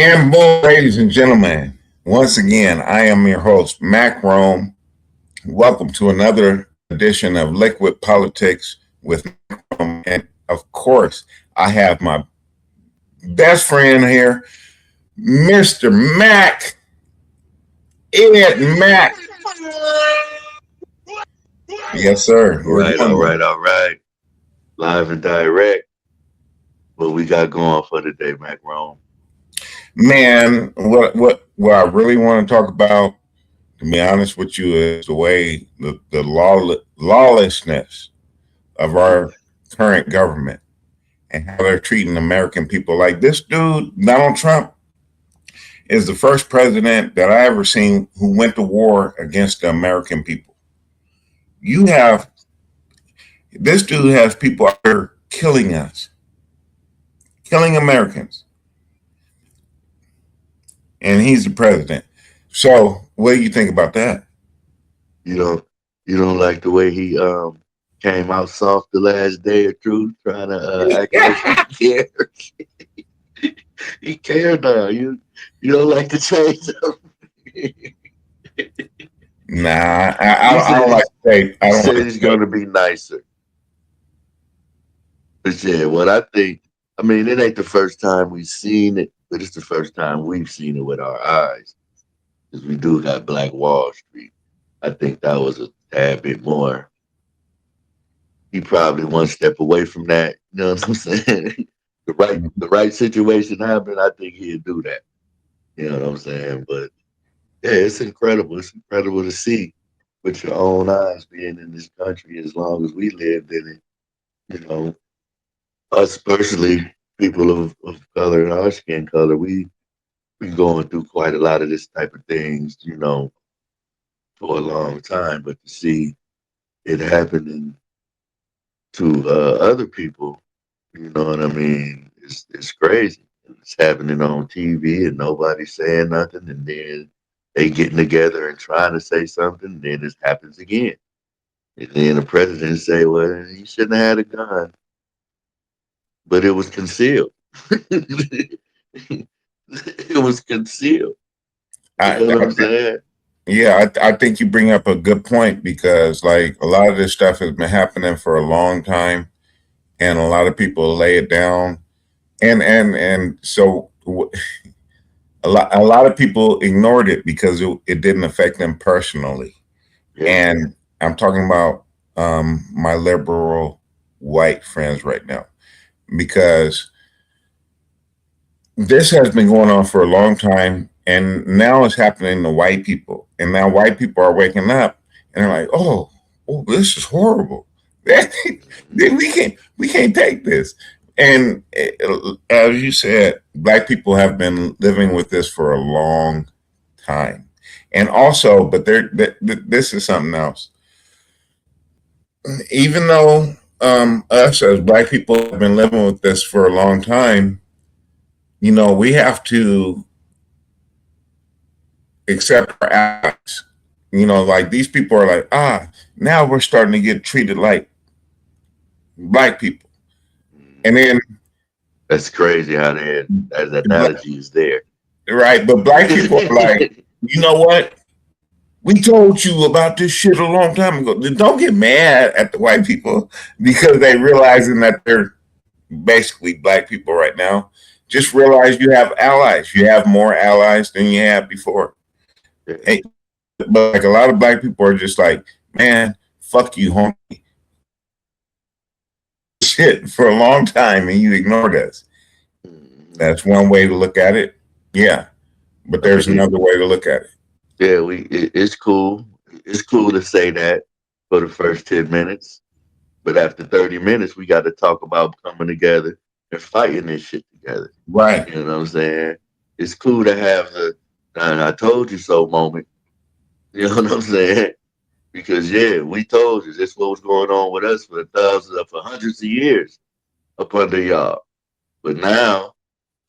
And boom, ladies and gentlemen, once again, I am your host, Mack. Welcome to another edition of Liquid Politics with Mack. And of course, I have my best friend here, Mr. Mack, Ed Mack. Yes, sir. All We're right, doing all this. right, all right. Live and direct. What we got going for today, Mac Rome? Man, what I really want to talk about, to be honest with you, is the way the lawlessness of our current government and how they're treating American people. Like this dude, Donald Trump, is the first president that I ever seen who went to war against the American people. You have this dude has people out there killing us, killing Americans, and he's the president. So, what do you think about that? You don't you don't like the way he came out soft the last day or two, trying to act like he cared. He cared now. You don't like the change up. Nah, he I don't said like he's to say. I he don't said like he's to say. gonna be nicer. But yeah, what I mean, it ain't the first time we've seen it, but it's the first time we've seen it with our eyes. Because we do got Black Wall Street. I think that was a tad bit more. He probably one step away from that. You know what I'm saying? The right situation happened. I think he'd do that. You know what I'm saying? But yeah, it's incredible. It's incredible to see with your own eyes being in this country as long as we lived in it. You know, us personally, people of color and our skin color, we going through quite a lot of this type of things. For a long time, but to see it happening to other people, you know what I mean? It's crazy. It's happening on TV and nobody's saying nothing, and then they getting together and trying to say something, and then it happens again. And then the president say, "Well, he shouldn't have had a gun, but it was concealed." It was concealed. You I, know what I'm I, saying? yeah, I think you bring up a good point because, like, a lot of this stuff has been happening for a long time, and a lot of people lay it down, and so a lot of people ignored it because it didn't affect them personally. Yeah. And I'm talking about my liberal white friends right now because this has been going on for a long time, and now it's happening to white people, and now white people are waking up and they're like, oh, this is horrible. We can't take this. And as you said, black people have been living with this for a long time, and also, but this is something else. Even though us as black people have been living with this for a long time, we have to accept our allies. Like these people are like, now we're starting to get treated like black people. And Mhm. then, That's crazy how that analogy is there. right, but black people are like, you know what? We told you about this shit a long time ago. Don't get mad at the white people because they realizing that they're basically black people right now. Just realize you have allies. You have more allies than you had before. Yeah. And, but like a lot of black people are just like, man, fuck you, homie. Shit for a long time and you ignored us. Mhm. That's one way to look at it. Yeah. But I there's mean, another way to look at it. yeah, it's cool. It's cool to say that for the first 10 minutes, but after 30 minutes, we got to talk about coming together and fighting this shit together. Right. You know what I'm saying? It's cool to have the "and I told you so" moment. You know what I'm saying? Because yeah, we told you this what was going on with us for for hundreds of years up under y'all. But now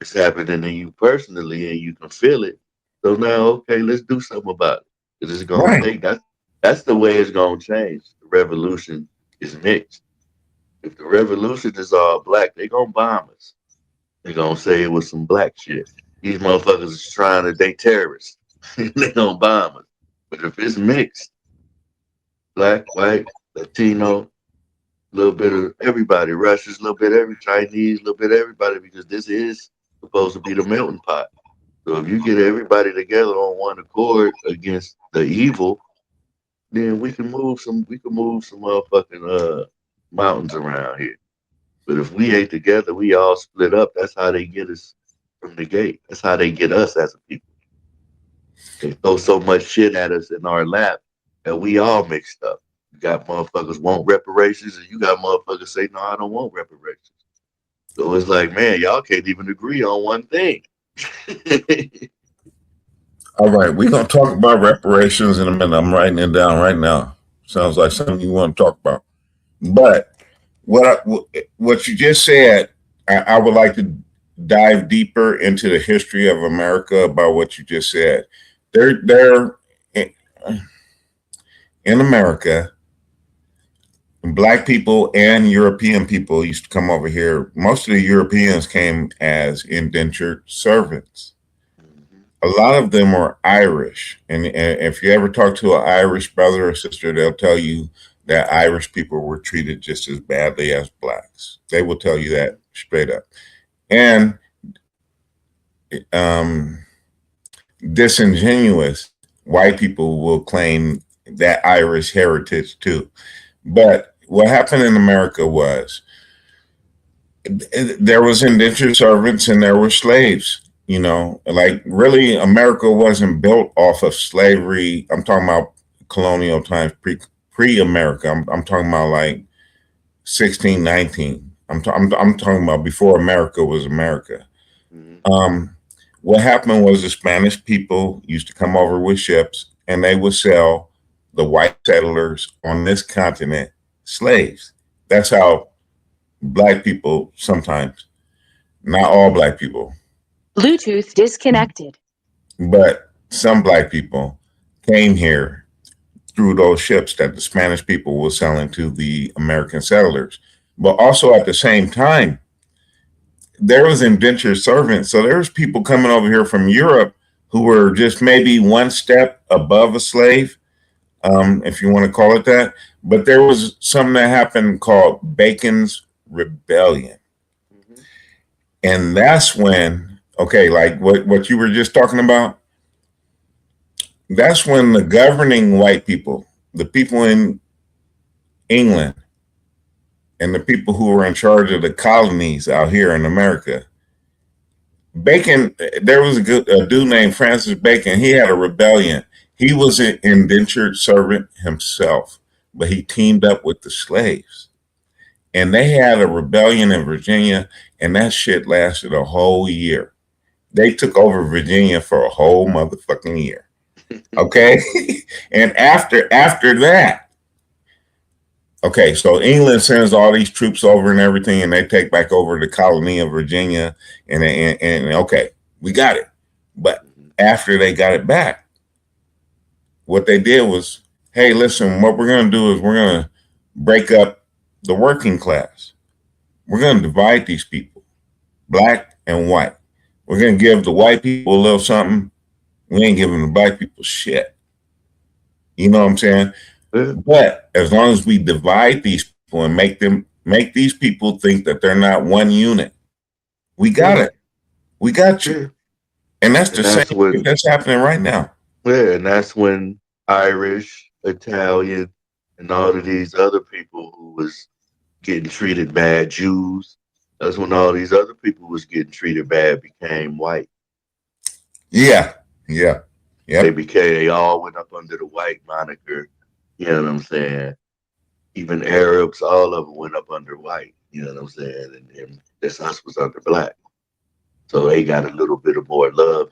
it's happening to you personally, and you can feel it. So now, okay, let's do something about it. Because it's gonna Right. take that's the way it's gonna change. The revolution is mixed. If the revolution is all black, they gonna bomb us. They gonna say it was some black shit. These motherfuckers is trying to date terrorists. They gonna bomb us. But if it's mixed, black, white, Latino, a little bit of everybody, Russians, a little bit of every Chinese, a little bit of everybody, because this is supposed to be the melting pot. So if you get everybody together on one accord against the evil, then we can move some motherfucking mountains around here. But if we ain't together, we all split up. That's how they get us from the gate. That's how they get us as a people. They throw so much shit at us in our lap that we all mixed up. You got motherfuckers want reparations, and you got motherfuckers say, no, I don't want reparations. So it's like, man, y'all can't even agree on one thing. All right, we're gonna talk about reparations in a minute. I'm writing it down right now. Sounds like something you want to talk about. But what you just said, I would like to dive deeper into the history of America about what you just said. There, in America, black people and European people used to come over here. Most of the Europeans came as indentured servants. Mhm. A lot of them were Irish. And if you ever talk to an Irish brother or sister, they'll tell you that Irish people were treated just as badly as blacks. They will tell you that straight up. And um, disingenuous white people will claim that Irish heritage too. But what happened in America was there was indentured servants and there were slaves. You know, like really, America wasn't built off of slavery. I'm talking about colonial times, pre America. I'm talking about like 1619. I'm talking about before America was America. Mhm. Um, what happened was the Spanish people used to come over with ships and they would sell the white settlers on this continent slaves. That's how black people sometimes, not all black people, Bluetooth disconnected. but some black people came here through those ships that the Spanish people were selling to the American settlers. But also at the same time, there was indentured servants. So there was people coming over here from Europe who were just maybe one step above a slave, if you want to call it that. But there was something that happened called Bacon's Rebellion. Mhm. And that's when, okay, like what you were just talking about, that's when the governing white people, the people in England, and the people who were in charge of the colonies out here in America, Bacon, there was a dude named Francis Bacon. He had a rebellion. He was an indentured servant himself, but he teamed up with the slaves. And they had a rebellion in Virginia, and that shit lasted a whole year. They took over Virginia for a whole motherfucking year. Okay? And after that, okay, so England sends all these troops over and everything, and they take back over the colony of Virginia, and okay, we got it. But Mhm. after they got it back, what they did was, hey, listen, what we're going to do is we're going to break up the working class. We're going to divide these people, black and white. We're going to give the white people a little something. We ain't giving the black people shit. You know what I'm saying? Yeah, But as long as we divide these people and make these people think that they're not one unit, we got yeah, it. We got you. yeah. And that's the And same that's thing when, that's happening right now. yeah, and that's when Irish, Italian, and all of these other people who was getting treated bad, Jews, that's when all these other people was getting treated bad became white. Yeah. Yeah. Yep. They all went up under the white moniker. You know what I'm saying? Even Arabs, all of them went up under white. You know what I'm saying? And this us was under black. So they got a little bit of more love